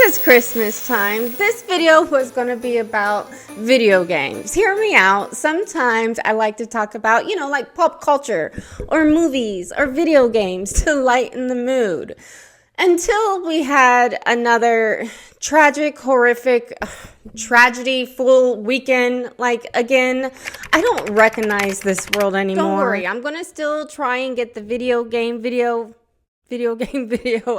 is Christmas time. This video was going to be about video games. Hear me out. Sometimes I like to talk about, like pop culture or movies or video games to lighten the mood. Until we had another tragic, horrific, tragedy-full weekend, again, I don't recognize this world anymore. Don't worry, I'm going to still try and get the video game video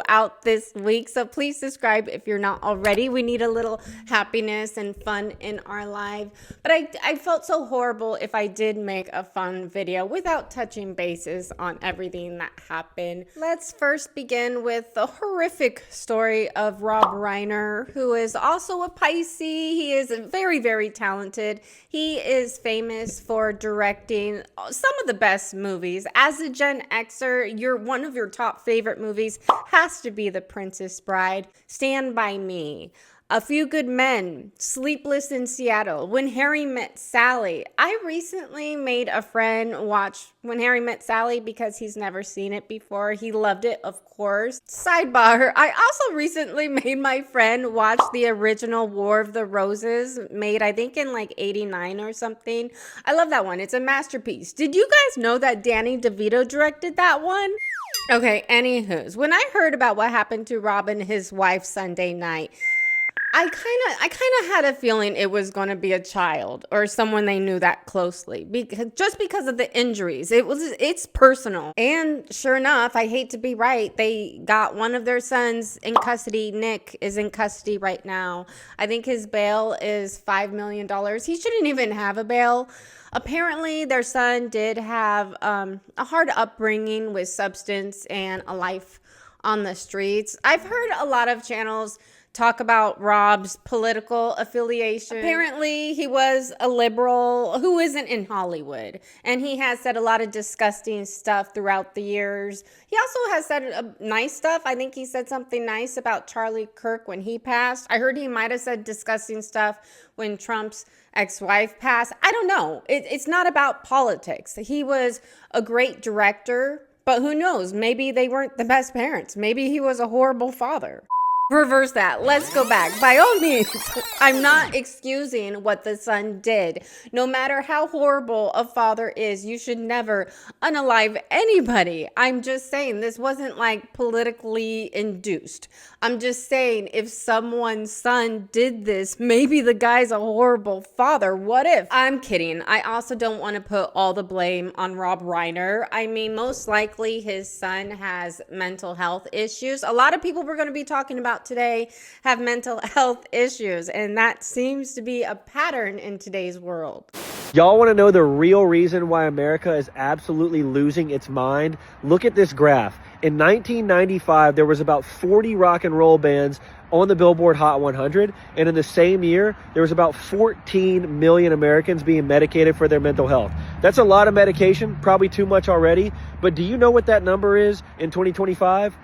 out this week, so please subscribe if you're not already. We need a little happiness and fun in our life, but I felt so horrible if I did make a fun video without touching bases on everything that happened. Let's first begin with the horrific story of Rob Reiner, who is also a Pisces. He is very, very talented. He is famous for directing some of the best movies. As a Gen Xer, one of your top favorite movies has to be The Princess Bride, Stand By Me, A Few Good Men, Sleepless in Seattle, When Harry Met Sally. I recently made a friend watch When Harry Met Sally because he's never seen it before. He loved it, of course. Sidebar, I also recently made my friend watch the original War of the Roses, made I think in '89 or something. I love that one. It's a masterpiece. Did you guys know that Danny DeVito directed that one? Okay, anywho's, when I heard about what happened to Rob and his wife Sunday night, I kind of had a feeling it was going to be a child or someone they knew that closely, because of the injuries. It's personal. And sure enough, I hate to be right, they got one of their sons in custody. Nick is in custody right now. I think his bail is $5 million. He shouldn't even have a bail. Apparently, their son did have a hard upbringing with substance and a life on the streets. I've heard a lot of channels talk about Rob's political affiliation. Apparently, he was a liberal who isn't in Hollywood, and he has said a lot of disgusting stuff throughout the years. He also has said nice stuff. I think he said something nice about Charlie Kirk when he passed. I heard he might have said disgusting stuff when Trump's ex-wife passed. I don't know. It's not about politics. He was a great director, but who knows? Maybe they weren't the best parents. Maybe he was a horrible father. Reverse that. Let's go back. By all means, I'm not excusing what the son did. No matter how horrible a father is, you should never unalive anybody. I'm just saying this wasn't politically induced. I'm just saying if someone's son did this, maybe the guy's a horrible father. What if? I'm kidding. I also don't want to put all the blame on Rob Reiner. I mean, most likely his son has mental health issues. A lot of people we're going to be talking about today have mental health issues, and that seems to be a pattern in today's world. Y'all want to know the real reason why America is absolutely losing its mind? Look at this graph. In 1995, there was about 40 rock and roll bands on the Billboard Hot 100, and in the same year, there was about 14 million Americans being medicated for their mental health. That's a lot of medication, probably too much already, but do you know what that number is in 2025?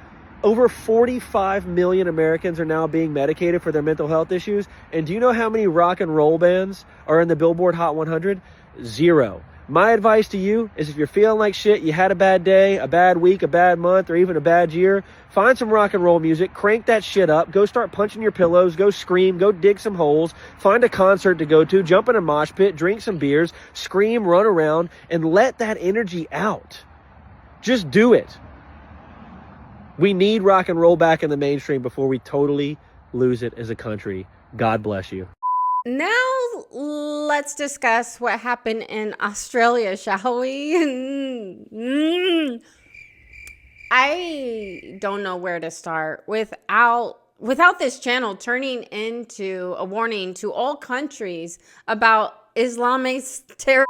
Over 45 million Americans are now being medicated for their mental health issues. And do you know how many rock and roll bands are in the Billboard Hot 100? 0. My advice to you is if you're feeling like shit, you had a bad day, a bad week, a bad month, or even a bad year, find some rock and roll music, crank that shit up, go start punching your pillows, go scream, go dig some holes, find a concert to go to, jump in a mosh pit, drink some beers, scream, run around, and let that energy out. Just do it. We need rock and roll back in the mainstream before we totally lose it as a country. God bless you. Now let's discuss what happened in Australia, shall we? I don't know where to start without this channel turning into a warning to all countries about Islamic terror.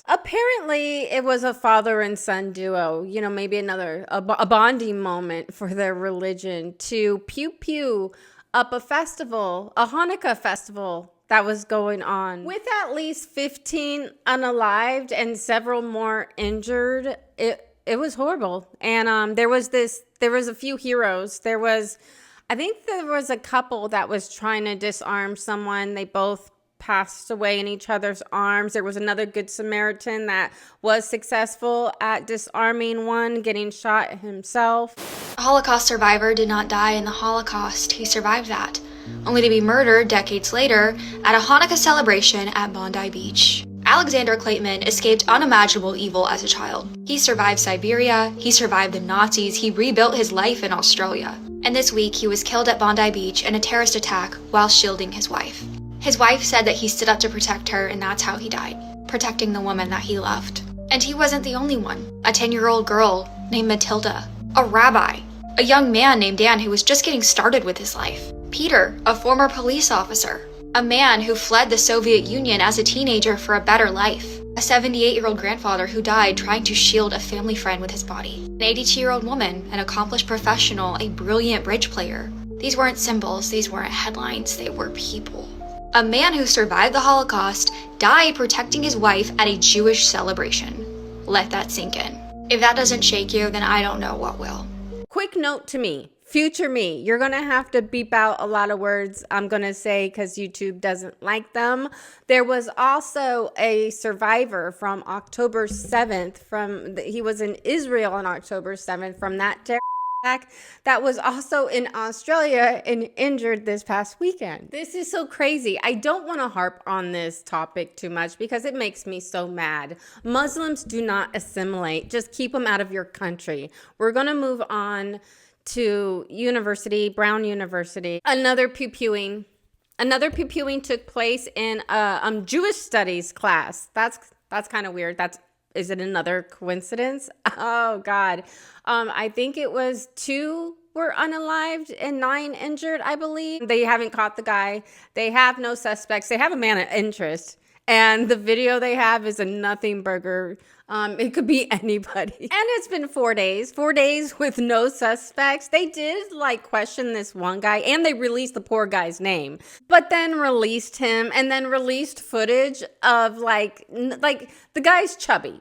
Apparently, it was a father and son duo, maybe a Bondi moment for their religion to pew up a festival, a Hanukkah festival that was going on. With at least 15 unalived and several more injured, it was horrible. And there was a few heroes. I think there was a couple that was trying to disarm someone. They both passed away in each other's arms. There was another Good Samaritan that was successful at disarming one, getting shot himself. A Holocaust survivor did not die in the Holocaust. He survived that, only to be murdered decades later at a Hanukkah celebration at Bondi Beach. Alexander Klaitman escaped unimaginable evil as a child. He survived Siberia, he survived the Nazis, he rebuilt his life in Australia. And this week, he was killed at Bondi Beach in a terrorist attack while shielding his wife. His wife said that he stood up to protect her, and that's how he died, protecting the woman that he loved. And he wasn't the only one. A 10-year-old girl named Matilda, a rabbi, a young man named Dan who was just getting started with his life, Peter, a former police officer, a man who fled the Soviet Union as a teenager for a better life, a 78-year-old grandfather who died trying to shield a family friend with his body, an 82-year-old woman, an accomplished professional, a brilliant bridge player. These weren't symbols, these weren't headlines, they were people. A man who survived the Holocaust died protecting his wife at a Jewish celebration. Let that sink in. If that doesn't shake you, then I don't know what will. Quick note to me. Future me, you're going to have to beep out a lot of words I'm going to say because YouTube doesn't like them. There was also a survivor from October 7th. He was in Israel on October 7th from that terror attack that was also in Australia and injured this past weekend. This is so crazy. I don't want to harp on this topic too much because it makes me so mad. Muslims do not assimilate. Just keep them out of your country. We're going to move on to Brown University. Another pew-pewing took place in a Jewish studies class. That's kind of weird. Is it another coincidence? Oh God. I think it was 2 were unalived and 9 injured, I believe. They haven't caught the guy. They have no suspects. They have a man of interest. And the video they have is a nothing burger. It could be anybody. And it's been 4 days with no suspects. They did question this one guy and they released the poor guy's name, but then released him and then released footage of the guy's chubby.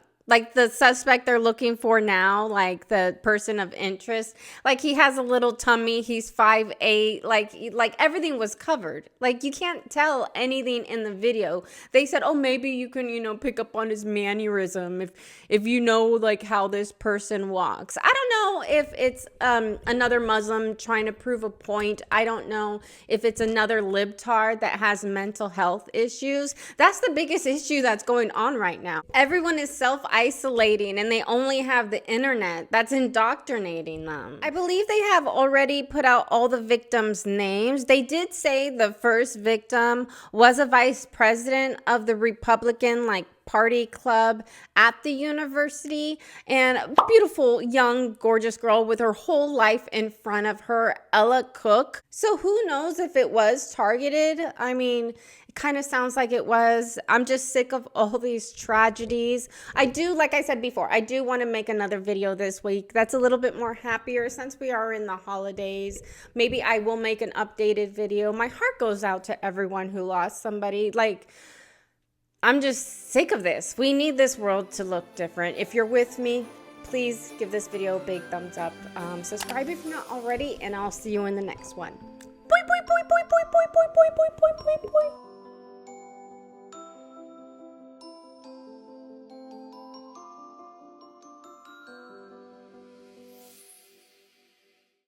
The suspect they're looking for now, the person of interest, he has a little tummy, he's 5'8", everything was covered. You can't tell anything in the video. They said, oh, maybe you can, pick up on his mannerism if you know, how this person walks. I don't know if it's another Muslim trying to prove a point. I don't know if it's another libtard that has mental health issues. That's the biggest issue that's going on right now. Everyone is self-isolating and they only have the internet that's indoctrinating them. I believe they have already put out all the victims' names. They did say the first victim was a vice president of the Republican party club at the university, and a beautiful young gorgeous girl with her whole life in front of her, Ella Cook. So who knows if it was targeted? I mean, it kind of sounds like it was. I'm just sick of all these tragedies. I do, like I said before, I do want to make another video this week that's a little bit more happier since we are in the holidays. Maybe I will make an updated video. My heart goes out to everyone who lost somebody. I'm just sick of this. We need this world to look different. If you're with me, please give this video a big thumbs up. Subscribe if you're not already, and I'll see you in the next one. Boy, boy, boy, boy, boy, boy, boy, boy, boy, boy, boy, boy.